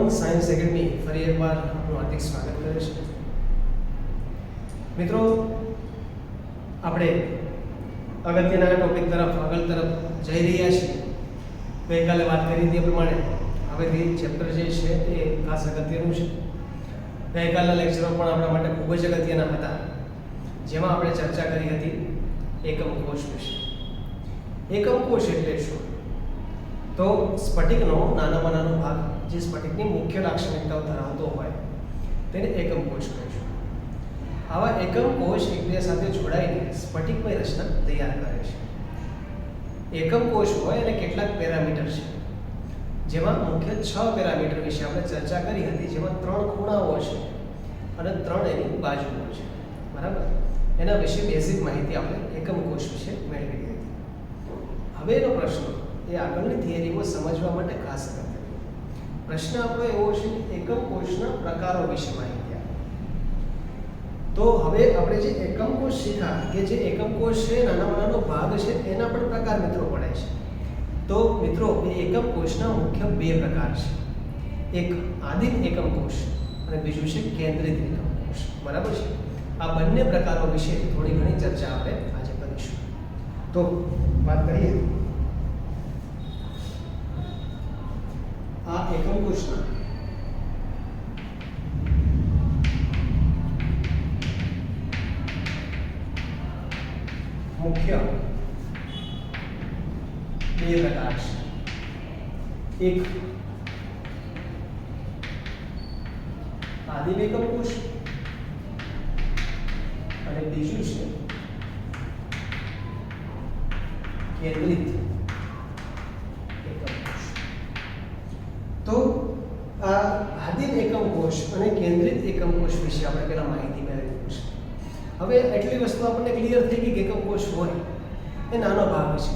On science academy ફરી એકવાર આપનું હાર્દિક સ્વાગત કરે છે. મિત્રો, આપણે અગત્યના ટોપિક તરફ આગળ જઈ રહ્યા છીએ. ગઈકાલે વાત કરી તે પ્રમાણે હવેથી ચેપ્ટર જે છે એ ખાસ અગત્યનું છે. ગઈકાલના લેક્ચરો પણ આપણા માટે ખૂબ જ અગત્યના હતા, જેમાં આપણે ચર્ચા કરી હતી એકમ કોષ વિશે. એકમ કોષ એટલે શું? તો સ્ફટિકનો નાનામાં નાનો ભાગ જે સ્ફટિકની મુખ્ય લાક્ષણિકતાઓ ધરાવતો હોય તેને એકમ કોષ કહીશું. આવા એકમ કોષ એકબીજા સાથે જોડાઈને સ્ફટિકમય રચના તૈયાર કરે છે. એકમ કોષ હોય અને કેટલાક પેરામીટર છે, જેમાં મુખ્ય 6 પેરામીટર વિશે આપણે ચર્ચા કરી હતી, જેમાં 3 ખૂણાઓ છે અને 3 એની બાજુઓ છે. બરાબર, એના વિશે બેઝિક માહિતી આપણે એકમ કોષ વિશે મેળવી હતી. હવે એનો પ્રશ્ન એ આગળની થિયરીમાં સમજવા માટે ખાસ અગત્યનો પ્રશ્ન આપણો એવો છે કે એકમ કોષના પ્રકારો વિશે માહિતી આપો. તો હવે આપણે જે એકમ કોષ શીખ્યા કે જે એકમ કોષ છે નાનામાં નાનો ભાગ છે એના પણ પ્રકાર મિત્રો પડે છે. તો મિત્રો, એ એકમ કોષના મુખ્ય 2 પ્રકાર છે. એક આદિમ એકમ કોષ અને બીજું છે કેન્દ્રિત એકમ કોષ. બરાબર છે. આ બંને પ્રકારો વિશે થોડી ઘણી ચર્ચા આપણે આજે કરીશું. તો વાત કરીએ આ એકમ કોષના મુખ્ય 2 પ્રકાર છે. એક આદિમ એકમ કોષ અને બીજું છે કેન્દ્રિત એકમ કોષ. તો આ આદિમ એકમ કોષ અને કેન્દ્રિત એકમ કોષ વિશે આપણે પહેલા માહિતી મેળવવી છે. હવે એટલી વસ્તુ આપણને ક્લિયર થઈ ગઈ કે એકમ કોષ હોય એ નાનો ભાગ છે.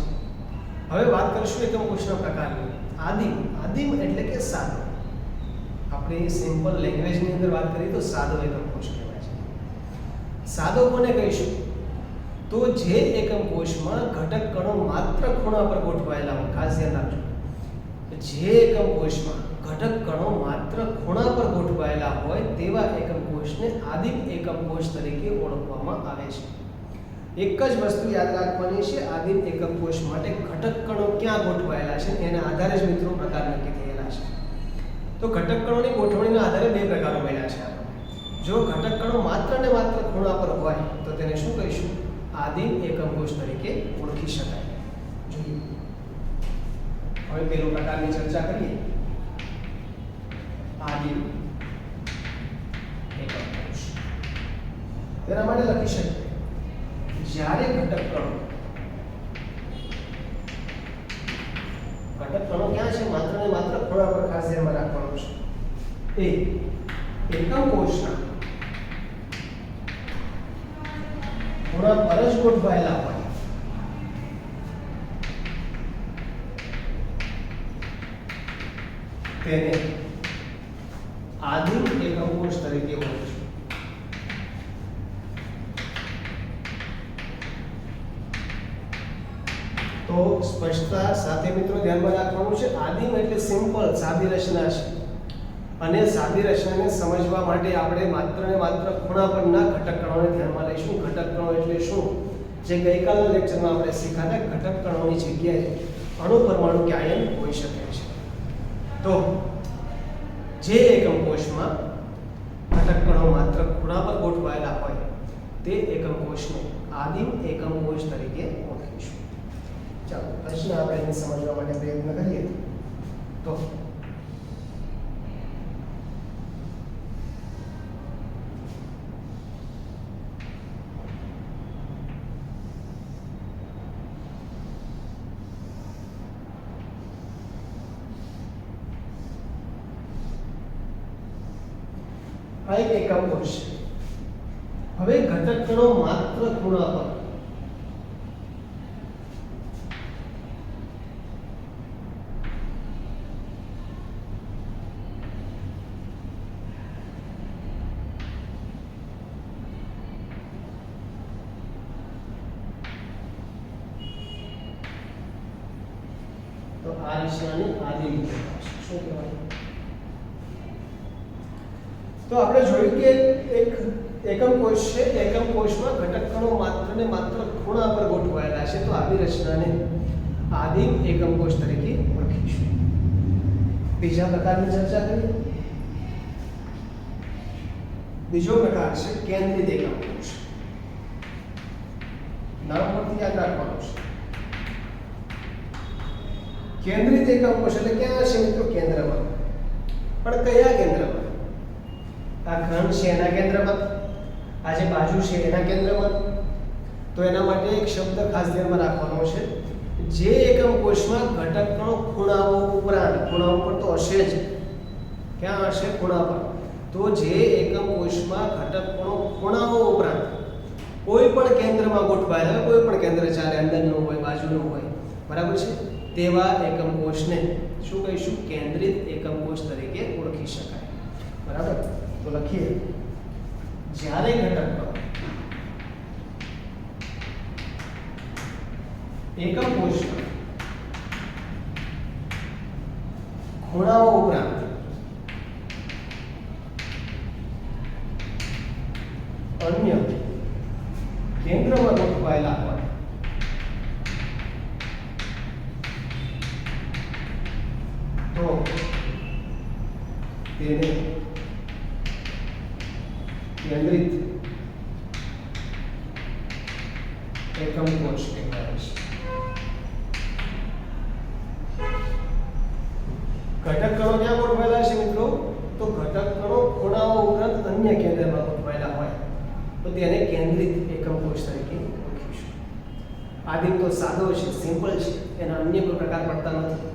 હવે વાત કરીશું એકમ કોષના પ્રકારની. આદિમ એટલે કે સાદો. આપણે સિમ્પલ લેંગ્વેજની અંદર વાત કરીએ તો સાદો એકમ કોષ કહેવાય છે. સાદો કોને કહીશું? તો જે એકમ કોષમાં ઘટક કણો માત્ર ખૂણા પર ગોઠવાયેલા હોય. ખાસ ધ્યાન રાખજો, જે એકમ કોષમાં ઘટક કણો માત્ર ખૂણા પર ગોઠવાયેલા હોય તેવા એકમ કોષને આદિમ એકમ કોષ તરીકે ઓળખવામાં આવે છે. એક જ વસ્તુ યાદ રાખવાની છે, આદિમ એકમ કોષ માટે ઘટક કણો ક્યાં ગોઠવાયેલા છે એના આધારે જ મિત્રો પ્રકાર નક્કી થયેલા છે. તો ઘટક કણોની ગોઠવણીના આધારે 2 પ્રકારો મળ્યા છે. જો ઘટક કણો માત્ર ને માત્ર ખૂણા પર હોય તો તેને શું કહીશું? આદિમ એકમ કોષ તરીકે ઓળખી શકાય. જોઈએ હવે પેલો પ્રકારની ચર્ચા કરીએ. આદિમ એકમ કોષ. તેના માટે લખી શકીએ જ્યારે ઘટક કણો ક્યાં છે? માત્ર ને માત્ર ખૂણા પર. ખાસ ધ્યાનમાં રાખવાનું છે. એકમ કોષના ખૂણા પર જ ગોઠવાયેલા હોય તેને આદિમ એકમ કોષ તરીકે ઓળખીશું. તો સ્પષ્ટતા સાથે મિત્રો ધ્યાનમાં રાખવાનું છે, આદિમ એટલે સિમ્પલ સાદી રચના છે. અને સાદી રચનાને સમજવા માટે આપણે માત્ર ને માત્ર ખૂણા પરના ઘટક કણોને ધ્યાનમાં લઈશું. ઘટક કણો એટલે શું? જે ગઈકાલના લેક્ચરમાં આપણે શીખ્યા ઘટક કણોની જગ્યાએ અણુ, પરમાણુ કે આયન હોઈ શકે છે. તો જે એકમ કોષમાં ઘટક કણો માત્ર ખૂણા પર ગોઠવાયેલા હોય તે એકમ કોષને આદિમ એકમ કોષ તરીકે ઓળખીશું. ચાલો પ્રશ્ન આપણે એને સમજવા માટે પ્રયત્ન કરીએ. તો આ એક એકમ કોષ છે. હવે ઘટક કણો માત્ર ખૂણા પર તો આ રચનાને આદિમ કહેવાય છે. શું કહેવાય? તો આપણે જોયું કે એક એકમ કોષ છે, એકમ કોષમાં ઘટક કણો માત્ર ને માત્ર ખૂણા પર ગોઠવાયેલા છે, તો આવી રચનાને આદિમ એકમ કોષ તરીકે ઓળખીશું. બીજા પ્રકારની ચર્ચા કરીએ. બીજો પ્રકાર છે કેન્દ્રિત એકમ કોષ. નામ પરથી યાદ રાખવાનું છે. કેન્દ્રિત એકમ કોષ એટલે ક્યાં છે મિત્રો? કેન્દ્રમાં. પણ કયા કેન્દ્રમાં? આ ઘન છે એના કેન્દ્રમાં, આ જે બાજુ છે એના કેન્દ્રમાં. તો એના માટે એક શબ્દ ખાસ ધ્યાનમાં રાખવાનો છે. જે એકમ કોષમાં ઘટક કણો ખૂણાઓ ઉપરાંત, ખૂણાઓ પર તો હશે જ, ક્યાં હશે? ખૂણા પર. તો જે એકમ કોષમાં ઘટક કણો ખૂણાઓ ઉપરાંત કોઈ પણ કેન્દ્રમાં ગોઠવાયેલા, કોઈ પણ કેન્દ્ર ચાલે, અંદરનું હોય, બાજુનું હોય, બરાબર છે, તેવા એકમ કોષને શું કહીશું? કેન્દ્રિત એકમ કોષ તરીકે ઓળખી શકાય. બરાબર? તો લખીએ. જ્યારે ઘટક કણો એકમ કોષમાં ખૂણાઓ ઉપરાંત અન્ય કેન્દ્રમાં ગોઠવાયેલા હોય તો તેને કેન્દ્રિત એકમ કોષ કહેવાય છે. ઘટક કણો ક્યાં ગોઠવાયેલા છે મિત્રો? તો ઘટક કણો ખૂણાઓ ઉપરાંત અન્ય કેન્દ્રમાં ગોઠવાયેલા હોય તો તેને કેન્દ્રિત એકમ કોષ તરીકે ઓળખીશું. આદિમ તો સાદો છે, સિમ્પલ છે, એના અન્ય કોઈ પ્રકાર પડતા નથી.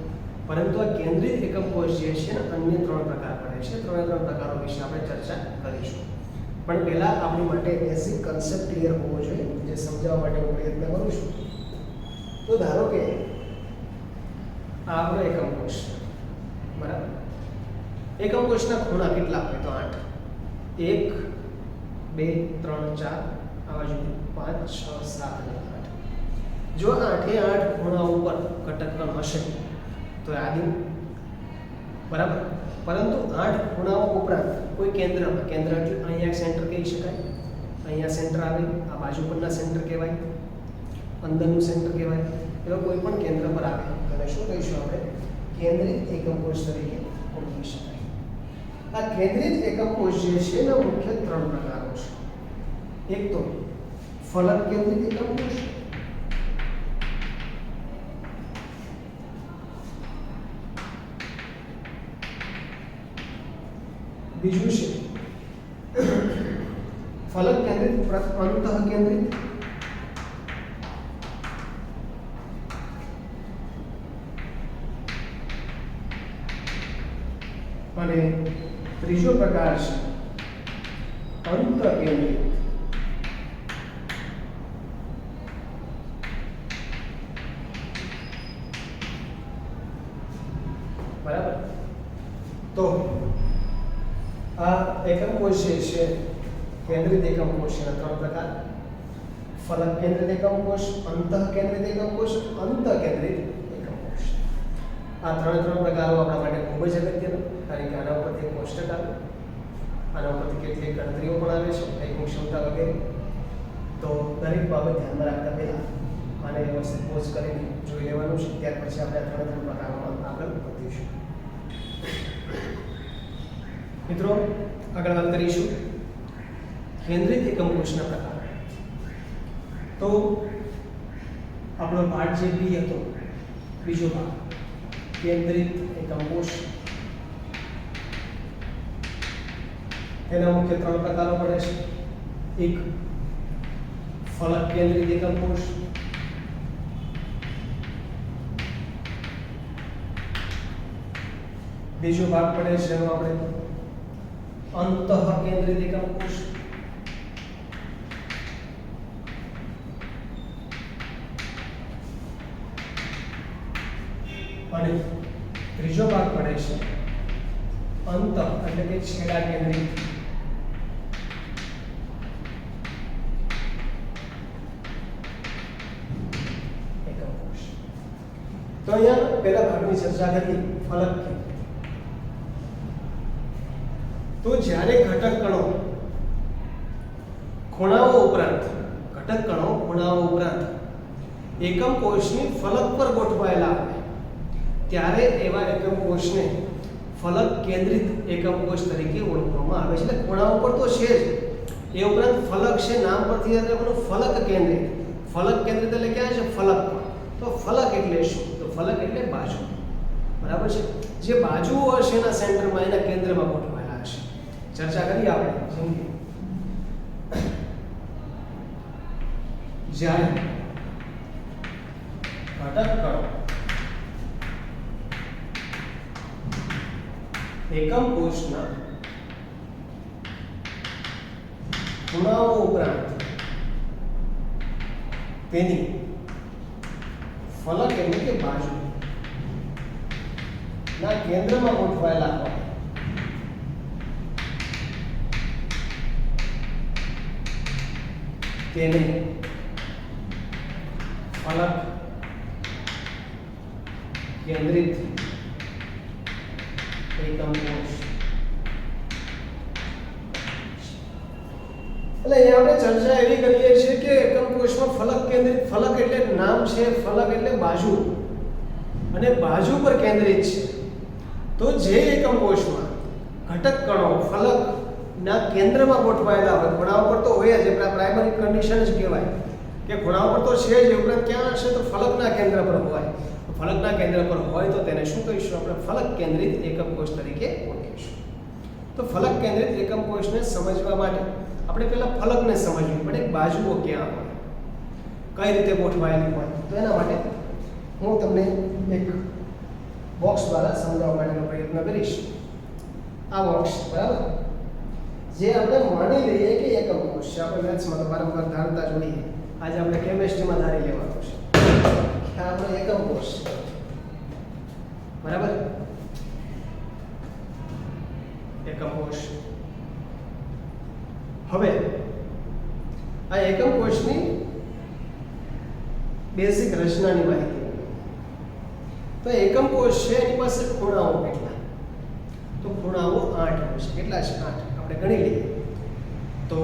પરંતુ આ કેન્દ્રિત એકમ કોષ જે છે ને અન્ય 3 પ્રકાર પડે છે. 3 પ્રકારો વિશે આપણે ચર્ચા કરીશું. પણ પહેલા આપણી માટે બેસિક કન્સેપ્ટ ક્લિયર હોવો જોઈએ, જે સમજાવવા માટે હું પ્રયત્ન કરું છું. તો ધારો કે આ આપણો એકમ કોષ, બરાબર? એકમ કોષના ખૂણા કેટલા હોય? તો 8. 1 2 3 4 આ બાજુ 5 6 7 અને 8. જો 8 એ 8 ખૂણા ઉપર ઘટક કણ હશે તો આદિમ, બરાબર? પરંતુ 8 ખૂણાઓ ઉપરાંત કોઈ કેન્દ્રમાં, કેન્દ્ર એટલે અહીંયા સેન્ટર કહી શકાય, અહીંયા સેન્ટર આવે, આ બાજુ પરના સેન્ટર કહેવાય, અંદરનું સેન્ટર કહેવાય, એવા કોઈ પણ કેન્દ્ર પર આવે તો શું કહીશું આપણે? કેન્દ્રિત એકમ કોષ તરીકે ઓળખી શકાય. આ કેન્દ્રિત એકમ કોષ જે છે એના મુખ્ય 3 પ્રકારો છે. એક તો ફલક કેન્દ્રિત એકમ કોષ, બીજું છે ફલક કેન્દ્રિત અંતઃ કેન્દ્રિત, અને ત્રીજો પ્રકાર છે અંતઃ કેન્દ્રિત. બરાબર? તો આ એકમ કોષ જે છે કેન્દ્રિત એકમ કોષના 3 પ્રકાર: ફલક કેન્દ્રિત એકમ કોષ, અંતઃ કેન્દ્રિત એકમ કોષ, અંતઃ કેન્દ્રિત એકમ કોષ. આ 3 પ્રકારો આપણા માટે ખૂબ જ અગત્યના, કારણ કે આના ઉપરથી એક કોષ્ટક આવે, આના ઉપરથી કેટલીક ગણતરીઓ પણ આવે છે, ટાઈપિંગ ક્ષમતા વગેરે. તો દરેક બાબત ધ્યાનમાં રાખતા પહેલા આને વ્યવસ્થિત પોઝ કરીને જોઈ લેવાનું છે. ત્યાર પછી આપણે આ 3 પ્રકારોમાં આગળ વધીશું. મિત્રો, આગળ વાત કરીશું કેન્દ્રિત એકમ કોષના પ્રકાર. તો આપણો પાઠ જે બી હતો, બીજો ભાગ, કેન્દ્રિત એકમ કોષ, તેના મુખ્ય 3 પ્રકારો પડે છે. એક ફલક કેન્દ્રિત એકમ કોષ, બીજો ભાગ પડે છે એનો આપણે અંતઃ કેન્દ્રિત એકમ કોષ, અને ત્રીજો ભાગ પડે છે અંતઃ એટલે કે છેડા કેન્દ્રિત એકમ કોષ. તો અહીંયા પહેલા ભાગની ચર્ચા કરી ફલક. તો જ્યારે ઘટક કણો ખૂણાઓ ઉપરાંત એકમ કોષની ફલક પર ગોઠવાયેલા હોય ત્યારે એવા એકમ કોષને ફલક કેન્દ્રિત એકમ કોષ તરીકે ઓળખવામાં આવે છે. એટલે ખૂણાઓ પર તો છે જ, એ ઉપરાંત ફલક છે, નામ પરથી યાદ રાખવાનું ફલક કેન્દ્રિત. ફલક કેન્દ્રિત એટલે ક્યાં છે? ફલક પર. તો ફલક એટલે શું? તો ફલક એટલે બાજુ. બરાબર છે. જે બાજુઓ હશે એના સેન્ટરમાં, એના કેન્દ્રમાં ગોઠવાયેલા હશે. ચર્ચા કરીએ આપણે. જેમ કે જ્યારે ઘટક કણો એકમ કોષના ખૂણાઓ ઉપરાંત તેની ફલક એટલે કે બાજુ ના કેન્દ્રમાં ગોઠવાયેલા હોય તેને ફલક કેન્દ્રિત એકમ કોષ. એટલે અહીંયા આપણે ચર્ચા એવી કરીએ છીએ કે એકમ કોષમાં ફલક કેન્દ્રિત, ફલક એટલે નામ છે, ફલક એટલે બાજુ, અને બાજુ પર કેન્દ્રિત છે. તો જે એકમ કોષમાં ઘટક કણો ફલક ના કેન્દ્રમાં ગોઠવાયેલા હોય, ખૂણા ઉપર તો હોય જ, પ્રાઇમરી કન્ડિશન જ કહેવાય કે ખૂણા ઉપર તો છે જ, ઉપરાંત ક્યાં હશે? તો ફલકના કેન્દ્ર પર હોય. ફલકના કેન્દ્ર પર હોય તો તેને શું કહીશું? આપણે ફલક કેન્દ્રિત એકમ કોષ તરીકે ઓળખીશું. તો ફલક કેન્દ્રિત એકમ કોષને સમજવા માટે આપણે પહેલા ફલકને સમજવું પડે. બાજુઓ ક્યાં હોય, કઈ રીતે ગોઠવાયેલી હોય. તો એના માટે હું તમને એક બોક્સ દ્વારા સમજાવવા માટેનો પ્રયત્ન કરીશ. આ બોક્સ, બરાબર, જે આપણે માની લઈએ કે એકમ કોષ છે. આપણે મેથ્સમાં તો વારંવાર ધારતા જોઈએ, આજે આપણે કેમેસ્ટ્રીમાં ધારી લેવાનું છે કે આપણો એકમ કોષ છે. બરાબર, એકમ કોષ. હવે આ એકમ કોષની બેઝિક રચનાની માહિતી. તો એકમ કોષ છે, એની પાસે ખૂણાઓ કેટલા? તો ખૂણાઓ 8 હોય છે. કેટલા છે? 8. આપણે ગણી લઈએ. તો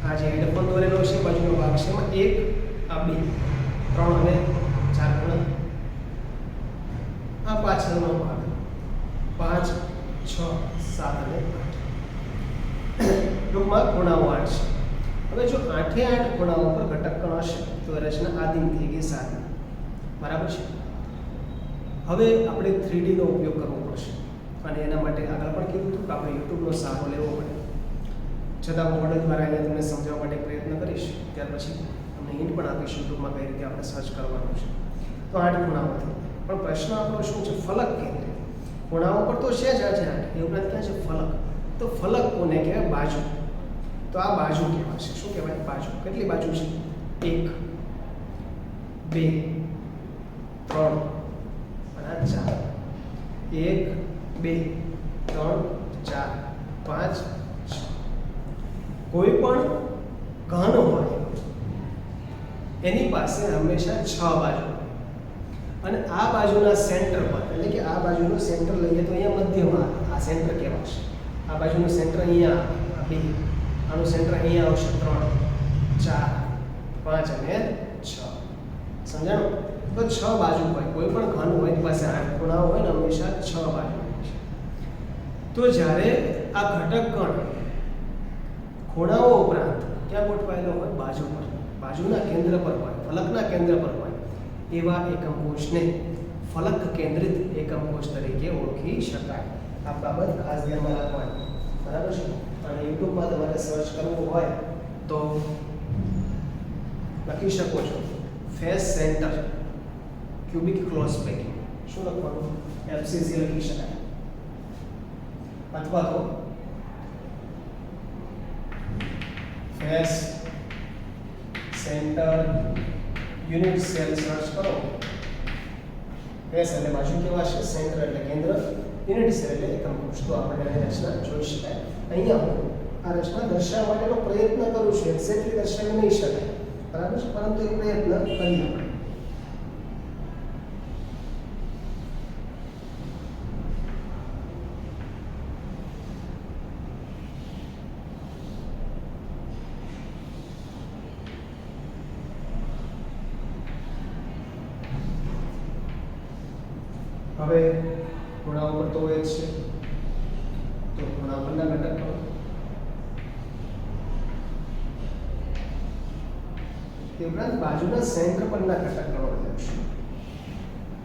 આ જે હેડફોન દોરેલો છે, બાજુનો ભાગ છે, એમાં 1, આ 2, 3 અને 4 ખૂણા. આ પાછળનો ભાગ 5, 6, 7 અને 8. ટૂંકમાં ખૂણાઓ 8 છે. હવે જો 8 એ 8 ખૂણાઓ પર ઘટક કણ હશે તો રચના આદિમ થઈ ગઈ સાદી. બરાબર છે. હવે આપણે 3D નો ઉપયોગ કરવો પડશે, અને એના માટે આગળ પણ કીધું હતું કે આપણે યુટ્યુબનો સહારો લેવો પડે. છતાં હું મોડલ દ્વારા અહીંયા તમને સમજાવવા માટે પ્રયત્ન કરીશ. ત્યાર પછી તમને હિન્ટ પણ આપીશ યુટ્યુબમાં કઈ રીતે આપણે સર્ચ કરવાનું છે. તો 8 ખૂણાઓ થઈ. પણ પ્રશ્ન આપણો શું છે? ફલક કેન્દ્રિત. ખૂણાઓ પર તો છે જ 8 એ ઉપરાંત ક્યાં છે? ફલક. તો ફલક કોને કહેવાય? બાજુ. તો આ બાજુ કહેવાશે. શું કહેવાય? બાજુ. કેટલી બાજુ છે? 1, 2, 3 અને 4. 1, 2, 3, 4, 5, 6. કોઈ પણ ઘન હોય એની પાસે હંમેશા 6 બાજુ, અને આ બાજુના સેન્ટર પર, એટલે કે આ બાજુનું સેન્ટર લઈએ તો અહીંયા મધ્યમાં આ સેન્ટર કહેવાશે. આ બાજુનું સેન્ટર અહીંયા 2, આનું સેન્ટર અહીંયા આવશે 3, 4, 5 અને 6. સમજાણું? તો 6 બાજુ હોય. કોઈ પણ ઘન હોય એની પાસે 8 ખૂણાઓ હોય ને હંમેશા 6 બાજુ હોય છે. તો જ્યારે આ ઘટક કણ ખૂણાઓ ઉપરાંત ક્યાં ગોઠવાયેલો હોય? બાજુ પર, બાજુના કેન્દ્ર પર હોય, ફલકના કેન્દ્ર પર હોય, એવા એકમ કોષને ફલક કેન્દ્રિત એકમ કોષ તરીકે ઓળખી શકાય. આ બાબત ખાસ ધ્યાનમાં રાખવાની. બરાબર છે. અને યુટ્યુબમાં તમારે સર્ચ કરવું હોય તો લખી શકો છો face centre cubic close packing. શું લખવાનું? FCC લખી શકાય. અથવા તો face centre unit cell search કરો. ફેસ એટલે બાજુ કહેવાશે, સેન્ટર એટલે કેન્દ્ર, યુનિટ સેલ એટલે એકમ કોષ. તો આપણે આની રચના જોઈ શકાય. અહીંયા હું આ રચના દર્શાવવા માટેનો પ્રયત્ન કરું છું. એક્ઝેક્ટલી દર્શાવી નહીં શકાય, બરાબર છે, પરંતુ એક પ્રયત્ન કરીએ આપણે. હવે ખૂણા ઉપર તો હોય જ છે, તો ખૂણા પરના ઘટક કરો. તે ઉપરાંત બાજુના સેન્ટર પરના ઘટક કરો છે.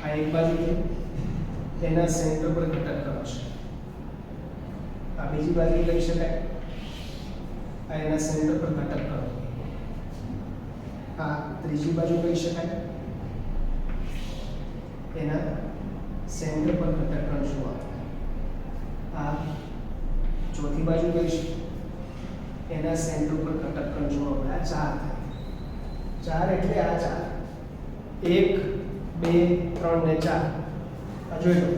આ એક બાજુ છે, તેના સેન્ટર પર ઘટક કરો છે. આ બીજી બાજુ લઈ શકાય, આ એના સેન્ટર પર ઘટક કરો. આ ત્રીજી બાજુ લઈ શકાય, એના સેન્ટર પર ઘટક કરો છો. આ ચોથી બાજુ લઈશું, એના સેન્ટર પર ઘટક કરો છો. આ 4 થાય. 4 એટલે આ 4, 1 2 3 ને 4. આ જોઈ લો,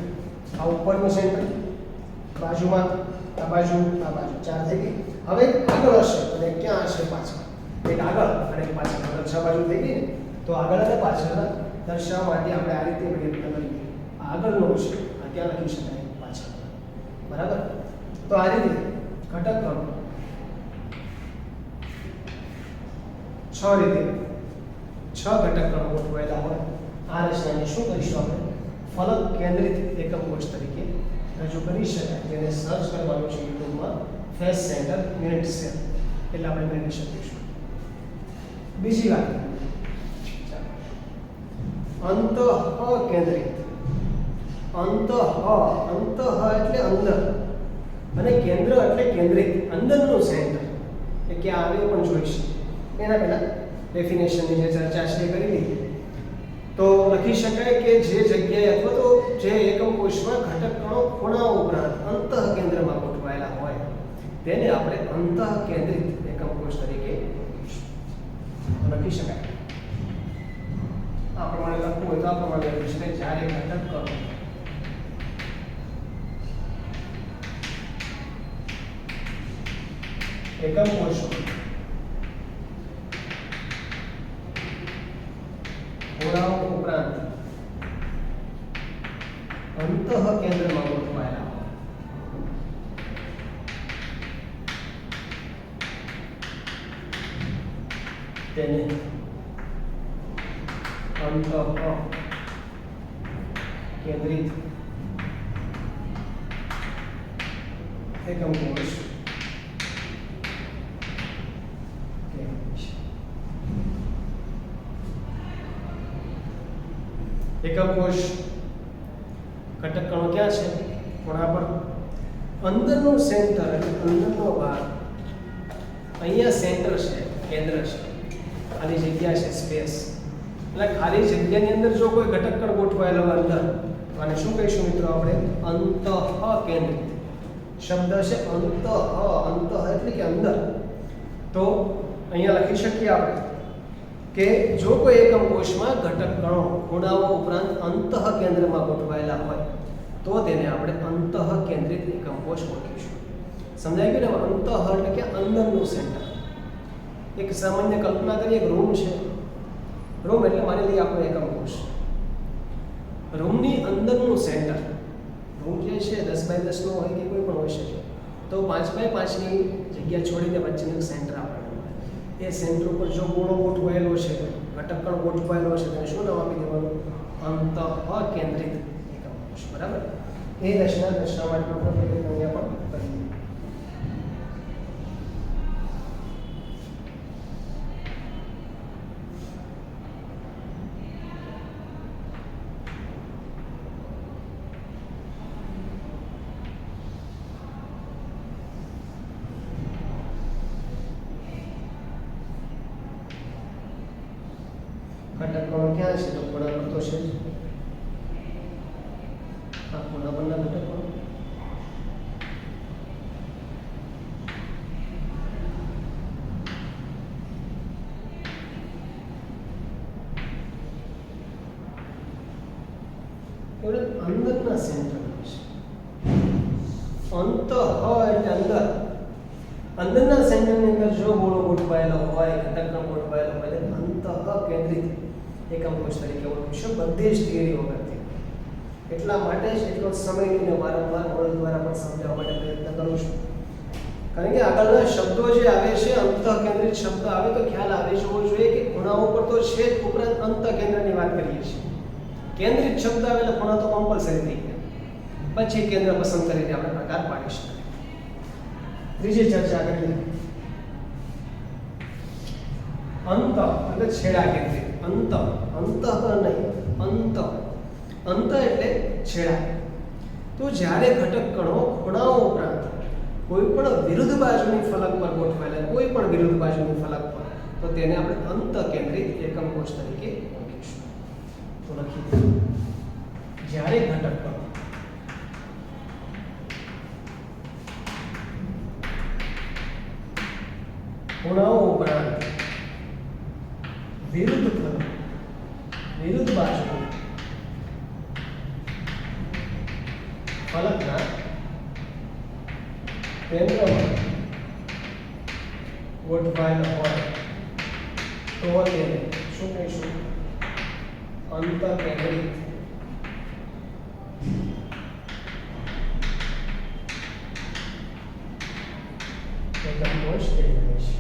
આ ઉપરનું સેન્ટર, બાજુમાં આ બાજુ, આ બાજુ 4 થઈ ગઈ. હવે આગળ હશે અને ક્યાં હશે પાછળ, એક આગળ અને એક પાછળ. આગળ 6 બાજુ થઈ ગઈ ને, તો આગળ અને પાછળના દર્શાવવા માટે આપણે આ રીતે પ્રયત્ન કરીએ. આગળનો છે, આ ત્યાં લખી શકાય પાછળ. બરાબર? તો આ રીતે ઘટક કરો 6 રીતે, 6 ઘટક ક્રમો ગોઠવાયેલા હોય. આ રચનાને શું કરીશું આપણે? ફલક કેન્દ્રિત એકમ કોષ તરીકે રજૂ કરી શકાય, જેને સર્ચ કરવાનું છે યુટ્યુબમાં ફેસ સેન્ટર યુનિટ સેલ, એટલે આપણે મેળવી શકીશું. બીજી વાત, અંતઃ કેન્દ્રિત. અંતઃ એટલે અંદર, અને કેન્દ્ર એટલે કેન્દ્રિત, અંદરનું સેન્ટર એ ક્યાં આવે પણ જોઈશું. એના પહેલા ડેફિનેશનની જે ચર્ચા છે કરી લીધી. તો લખી શકાય કે જે જગ્યાએ અથવા તો જે એકમ કોષમાં ઘટક કણો ખૂણાઓ ઉપરાંત અંતઃ કેન્દ્રમાં ગોઠવાયેલા હોય તેને આપણે અંતઃ કેન્દ્રિત એકમ કોષ તરીકે લખી શકાય. આ પ્રમાણે લખવું હોય તો આ પ્રમાણે લખી શકાય. જ્યારે ઘટક કણો એકમ કોષો ખૂણાઓ ઉપરાંત અંતઃ કેન્દ્રમાં ગોઠવાયેલા હોય તેને અંતઃ કેન્દ્રિત એકમ કોષ એકમ કોષ ઘટક કણો ક્યાં છે? ખૂણા પર. અંદરનું સેન્ટર એટલે અંદરનો ભાગ, અહીંયા સેન્ટર છે, કેન્દ્ર છે, ખાલી જગ્યા છે, સ્પેસ. એટલે ખાલી જગ્યાની અંદર જો કોઈ ઘટક કણ ગોઠવાયેલો હોય અંદર, તો આને શું કહીશું મિત્રો આપણે? અંતઃ કેન્દ્રિત. શબ્દ છે અંતઃ એટલે કે અંદર. તો અહીંયા લખી શકીએ આપણે કે જો કોઈ એકમ કોષમાં ઘટક કણો ખૂણાઓ ઉપરાંત અંતઃ કેન્દ્રમાં ગોઠવાયેલા હોય તો તેને આપણે અંતઃ કેન્દ્રિત એકમ કોષ ઓળખીશું. સમજાઈ ગયું ને? અંતઃ એટલે કે અંદરનું સેન્ટર. એક સામાન્ય કલ્પના કરીએ, એક રૂમ છે. રૂમ એટલે માની લઈએ આપણો એકમ કોષ. રૂમની અંદરનું સેન્ટર, રૂમ જે છે 10 બાય 10 નો હોય કે કોઈ પણ હોઈ શકે, તો 5 બાય 5 ની જગ્યા છોડીને વચ્ચેનું સેન્ટર આપણે, એ સેન્ટર ઉપર જો ગોળો ગોઠવાયેલો છે, ઘટક કણ ગોઠવાયેલો છે, તેને શું નામ આપી દેવાનું? અંતઃ કેન્દ્રિત એકમ કોષ. બરાબર? એ રચના દર્શાવવા માટે આપણે અહીંયા પણ કરીએ. ઘટક કણો ક્યાં છે? તો ખૂણા પર તો છે. આ ખૂણા પરના ઘટક કણો. અંદરના સેન્ટર છે. અંતઃ એટલે અંદર. અંદરના સેન્ટરની અંદર જો ગોળો ગોઠવાયેલો હોય, ઘટક કણ ગોઠવાયેલો હોય, તેને અંતઃ કેન્દ્રિત એકમ કોષ તરીકે ઓળખીશું. બધી જ થિયરી વગરથી. એટલા માટે જ એટલો સમય લઈને વારંવાર મોડલ દ્વારા પણ સમજાવવા માટે પ્રયત્ન કરું છું. કારણ કે આગળના શબ્દો જે આવે છે, અંતઃ કેન્દ્રિત શબ્દ આવે તો ખ્યાલ આવી જવો જોઈએ કે ખૂણાઓ પર તો છે જ, ઉપરાંત અંતઃ કેન્દ્રની વાત કરીએ છીએ. કેન્દ્રિત શબ્દ આવે એટલે ખૂણા તો કમ્પલસરી થઈ ગયા. પછી કેન્દ્ર પસંદ કરીને આપણે પ્રકાર પાડી શકાય. ત્રીજી ચર્ચા કરીએ. અંત એટલે છેડા કેન્દ્રિત. અંત નહીં, અંત એટલે છેડા. તો જ્યારે ઘટક કણો ખૂણાઓ ઉપરાંત કોઈ પણ વિરુદ્ધ બાજુની ફલક પર ગોઠવાયેલા, કોઈ પણ વિરુદ્ધ બાજુની ફલક પર, તો તેને આપણે અંત કેન્દ્રિત એકમ કોષ તરીકે ઓળખીશું. તો લખીએ. જ્યારે ઘટક કણો ખૂણાઓ ઉપરાંત વિરુદ્ધ ફલક, વિરુદ્ધ બાજુ ફલકના કેન્દ્રમાં ગોઠવાયેલા હોય તો તેને શું કહીશું? અંત કેન્દ્રિત એકમ કોષ કહેવાય છે.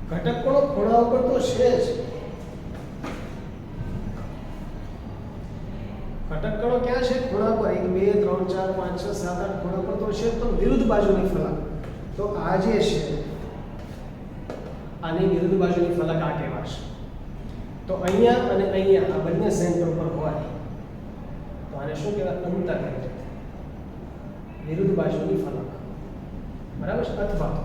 ઘટક કણો ખૂણા ઉપર તો છે જ. ઘટક કણો ક્યાં છે? ખૂણા પર. 1 2 3 4 5 6 7 8 ખૂણા પર તો છે, તો વિરુદ્ધ બાજુની ફલક, તો આ જે છે આની વિરુદ્ધ બાજુની ફલક આ કહેવાશે. તો અહીંયા અને અહીંયા આ બંને સેન્ટર પર હોય તો આને શું કહેવાય? અંત કેન્દ્રિત વિરુદ્ધ બાજુની ફલક. બરાબર છે? અથવા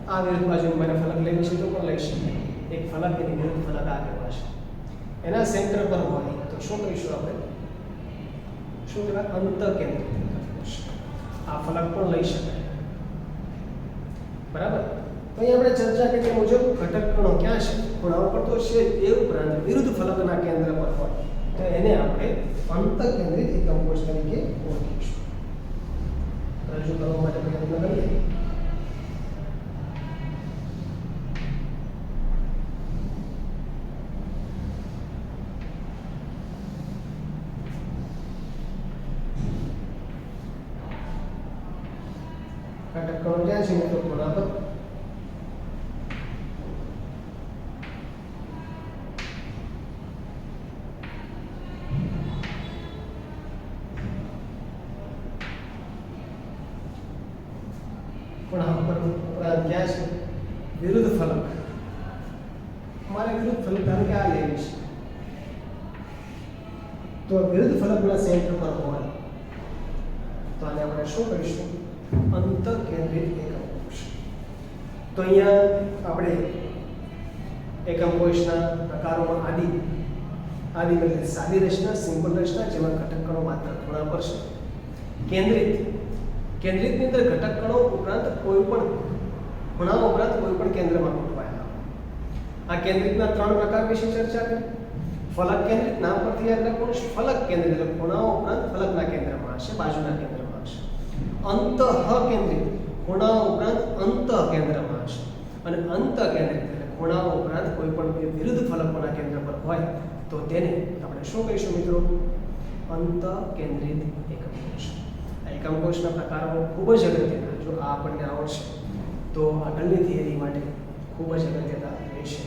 આ વિરુદ્ધ બાજુની મને ફલક લેવી છે તો પણ લઈ શકીએ. એક ફલક એની વિરુદ્ધ ફલક આ કહેવાશે. એના સેન્ટર પર હોય તો શું કહીશું આપણે? શું કહેવાય? અંત કેન્દ્રિત. આ ફલક પણ લઈ શકાય. બરાબર? તો અહીં આપણે ચર્ચા કરી મુજબ ઘટક કણો ક્યાં છે? ખૂણા પર તો છે, એ ઉપરાંત વિરુદ્ધ ફલકના કેન્દ્ર પર હોય તો એને આપણે અંત કેન્દ્રિત એકમ કોષ તરીકે ઓળખીશું. રજૂ કરવા માટે પ્રયત્ન કરીએ. ઘટક કણો ક્યાં છે? તો ખૂણા પર. ખૂણા પર ઉપરાંત ક્યાં છે? વિરુદ્ધ ફલક. અમારે વિરુદ્ધ ફલક ધારો કે આ લેવી છે, તો વિરુદ્ધ ફલકના સેન્ટર પર હોય તો આને આપણે શું કહીશું? અંત કેન્દ્રિત એકમ કોષ. તો અહીંયા આપણે એકમ કોષના પ્રકારોમાં આદિ એટલે સાદી રચના, સિમ્પલ રચના, જેમાં ઘટક કણો માત્ર ખૂણા પર છે. કેન્દ્રિતની અંદર ઘટક કણો ઉપરાંત કોઈ પણ ખૂણા ઉપરાંત કોઈ પણ કેન્દ્રમાં ગોઠવાયેલા. આ કેન્દ્રિતના 3 પ્રકાર વિશે ચર્ચા કરી. ફલક કેન્દ્રિત, નામ પરથી યાદ રાખવાનું. ફલક કેન્દ્રિત એટલે ખૂણાઓ ઉપરાંત ફલકના કેન્દ્રમાં હશે, બાજુના કેન્દ્રમાં હશે. અંતઃ કેન્દ્રિત, ખૂણાઓ ઉપરાંત અંત કેન્દ્રમાં હશે. અને અંત કેન્દ્રિત એટલે ખૂણાઓ ઉપરાંત કોઈ પણ વિરુદ્ધ ફલકોના કેન્દ્ર પર હોય તો તેને આપણે શું કહીશું મિત્રો? અંત કેન્દ્રિત એકમ કોષ. આ એકમ કોષના પ્રકારો ખૂબ જ અગત્યના. જો આ આપણને આવડશે તો આગળની થિયરી માટે ખૂબ જ અગત્યતા રહેશે,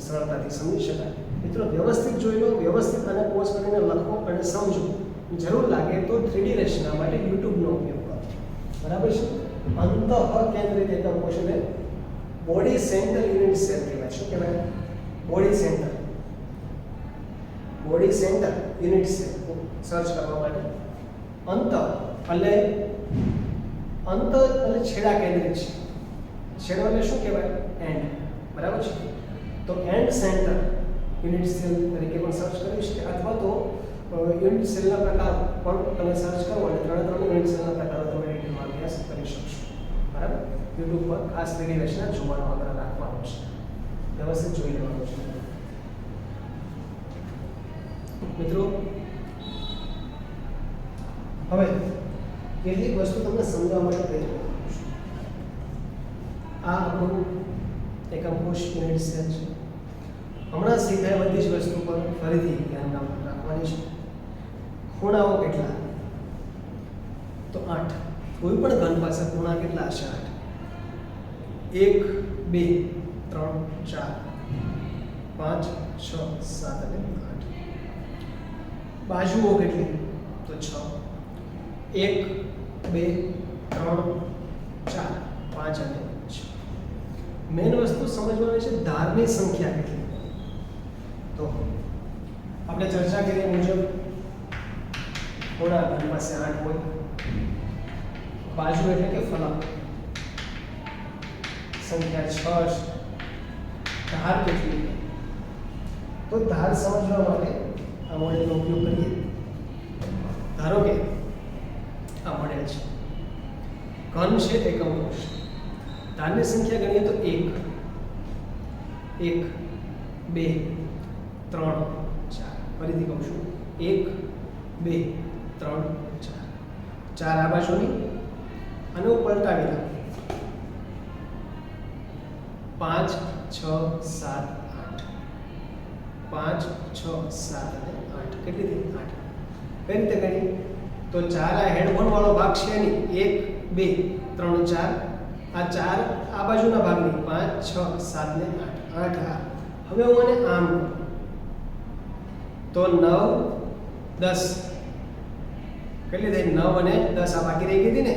સરળતાથી સમજી શકાય. મિત્રો વ્યવસ્થિત જોઈ લો, વ્યવસ્થિત અને પોઝ કરીને લખો અને સમજો. જરૂર લાગે તો 3D રચના માટે યુટ્યુબનો ઉપયોગ કરો. બરાબર છે? અંત કેન્દ્રિત એકમ કોષ એટલે બોડી સેન્ટર યુનિટ સેલ કહેવાય. શું કહેવાય? Body centre unit cell. Search કરવા માટે અંત એટલે છેડા કેન્દ્રિત છે. છેડો એટલે શું કહેવાય? એન્ડ. બરાબર છે? તો એન્ડ સેન્ટર યુનિટ સેલ તરીકે પણ સર્ચ કરી શકે, અથવા તો યુનિટ સેલના પ્રકાર પણ તમે સર્ચ કરો અને 3 યુનિટ સેલના પ્રકારો તમે ડિટેલમાં અભ્યાસ કરી શકશો. બરાબર? યુટ્યુબ પર ખાસ 3D રચના જોવાનો આગ્રહ રાખવાનો છે, વ્યવસ્થિત જોઈ લેવાનું છે. મિત્રો હવે કેટલીક વસ્તુ તમને સમજવા માટે પ્રયત્ન કરું છું. આ આપણું એકમ કોષ યુનિટ સેલ છે. હમણાં શીખાય બધી જ વસ્તુ પર ફરીથી ધ્યાન રાખવાની છે. ખૂણાઓ કેટલા? તો 8. કોઈ પણ ઘન પાસે ખૂણા કેટલા હશે? 8. 1 2 3 4 5 6 7 અને 8. બાજુઓ કેટલી? તો 6. 1 2 3 4 5 અને 6. મેન વસ્તુ સમજવાની છે ધારની સંખ્યા કેટલી. તો આપણે ચર્ચા કરીએ મુજબ ખૂણા ઘન પાસે 8 હોય, બાજુ એટલે કે ફલક સંખ્યા 6 છે. ધાર કેટલી? તો ધાર સમજવા માટે આ મોડેલનો ઉપયોગ કરીએ. ધારો કે આ મોડેલ છે, ઘન છે એકમ કોષ, ધારની સંખ્યા ગણીએ તો 1 1 2 3 4. ફરીથી કહું છું 1 2 3 4. 4 આ બાજુની અને પલટાવી નાખો 5 6 7 8. 5 6 7 અને 8. કેટલી થઈ? 8. કઈ રીતે ગણી? તો 4 આ હેડફોન વાળો ભાગ છે એની 1 2 3 4. આ 4 આ બાજુના ભાગની 5 6 7 ને 8 8 આ. હવે હું આને આમ તો 9 10. કેટલી થઈ? 9 અને 10 આ બાકી રહી ગઈ હતી ને,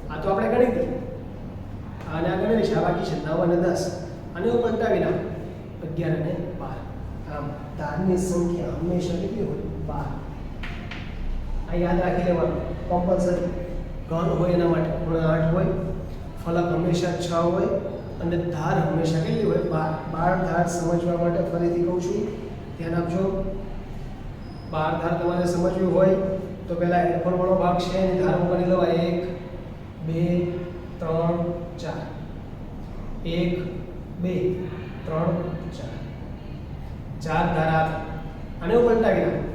આ તો આપણે ગણી હતી અને આ ગણેલી છે, આ બાકી છે 9 અને 10. અને હું પલટાવી નાખું 11 અને 12. આમ ધારની સંખ્યા હંમેશા કેટલી હોય? 12. આ યાદ રાખી લેવાનું કમ્પલસરી. ઘન હોય એના માટે ખૂણા 8 હોય, ફલક હંમેશા 6 હોય અને ધાર હંમેશા કેટલી હોય? 12. ધાર સમજવા માટે ફરીથી કહું છું, ધ્યાન આપજો. 12 ધાર તમારે સમજવી હોય તો પહેલા હેડફોન વાળો ભાગ છે એની ધાર હું કરી લઉં 1 2 3 4. 1 2 3 4. 4 ધાર આ અને હું પલટાવી નાખું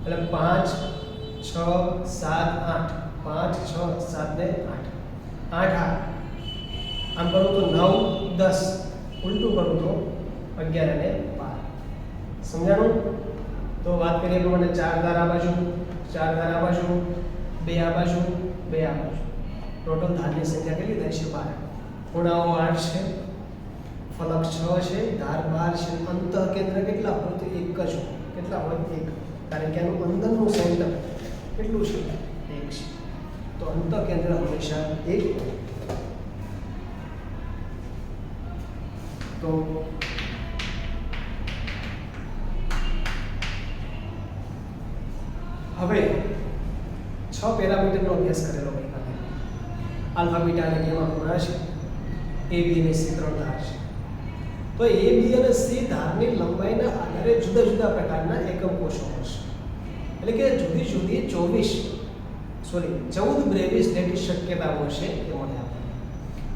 એટલે 5 6 7 8. 5 6 7 ને 8 8 આ. આમ કરું તો 9 10. ઉલટું કરું તો 11 અને 12. સમજાણું? તો વાત કરીએ પ્રમાણે 4 ધાર આ બાજુ, 4 ધાર આ બાજુ, 2 આ બાજુ, 2 આ બાજુ. ટોટલ ધારની સંખ્યા કેટલી થાય છે? 12. ખૂણાઓ 8 છે, ફલક 6 છે, ધાર 12 છે. અંતઃ કેન્દ્ર કેટલા હોય? તો એક જ હોય. કેટલા હોય? 1. કારણ કે આનું અંદરનું સેન્ટર કેટલું છે? 1 છે. તો અંતઃ કેન્દ્ર હંમેશા 1 હોય. તો હવે 6 પેરામીટરનો અભ્યાસ કરેલો ગઈકાલે. આલ્ફા બીટા અને ગેમા ખૂણા છે, એ બી અને સી 3 ધાર છે. તો એ બી અને સી ધારની લંબાઈના આધારે જુદા જુદા પ્રકારના એકમ કોષો હશે. એટલે કે જુદી જુદી 14 બ્રેવિસ લેટિસ શક્યતાઓ છે એ મળે આપણને.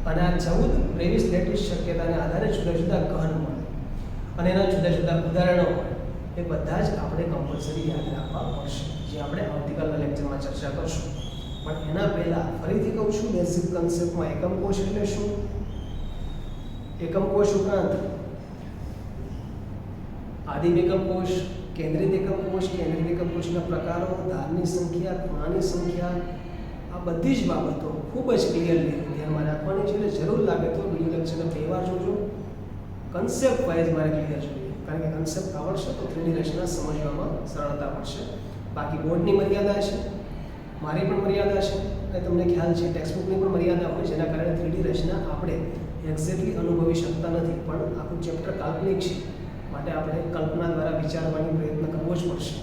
અને આ 14 બ્રેવિસ લેટિસ શક્યતાને આધારે જુદા જુદા ઘન મળે અને એના જુદા જુદા ઉદાહરણો મળે. એ બધા જ આપણે કમ્પલસરી યાદ રાખવા પડશે, જે આપણે આવતીકાલના લેક્ચરમાં ચર્ચા કરશું. પણ એના પહેલા ફરીથી કહું છું, બેઝિક કન્સેપ્ટમાં એકમ કોષ એટલે શું? એકમ કોષ ઉપરાંત આદિમ એકમ કોષ, કેન્દ્રિત એકમ કોષ, કેન્દ્રિત એકમ કોષના પ્રકારો, ધારની સંખ્યા, ખૂણાની સંખ્યા, આ બધી જ બાબતો ખૂબ જ ક્લિયરલી ધ્યાનમાં રાખવાની છે. એટલે જરૂર લાગે તો વિડિયો લેક્ચરને 2 વાર જોજો. કન્સેપ્ટ વાઇઝ મારે ક્લિયર જોઈએ, કારણ કે કન્સેપ્ટ આવડશે તો 3D રચના સમજવામાં સરળતા પડશે. બાકી બોર્ડની મર્યાદા છે, મારી પણ મર્યાદા છે અને તમને ખ્યાલ છે ટેક્સ્ટબુકની પણ મર્યાદા હોય, જેના કારણે 3D રચના આપણે એક્ઝેક્ટલી અનુભવી શકતા નથી. પણ આખું ચેપ્ટર કાલ્પનિક છે, માટે આપણે કલ્પના દ્વારા વિચારવાનો પ્રયત્ન કરવો જ પડશે.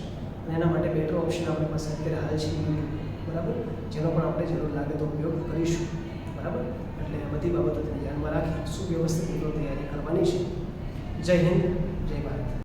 અને એના માટે બેટર ઓપ્શન આપણી પાસે અત્યારે હાલ છે YouTube, બરાબર, જેનો પણ આપણે જરૂર લાગે તો ઉપયોગ કરીશું. બરાબર, એટલે આ બધી બાબતોને ધ્યાનમાં રાખી સુવ્યવસ્થિત રીતે તૈયારી કરવાની છે. જય હિન્દ, જય ભારત.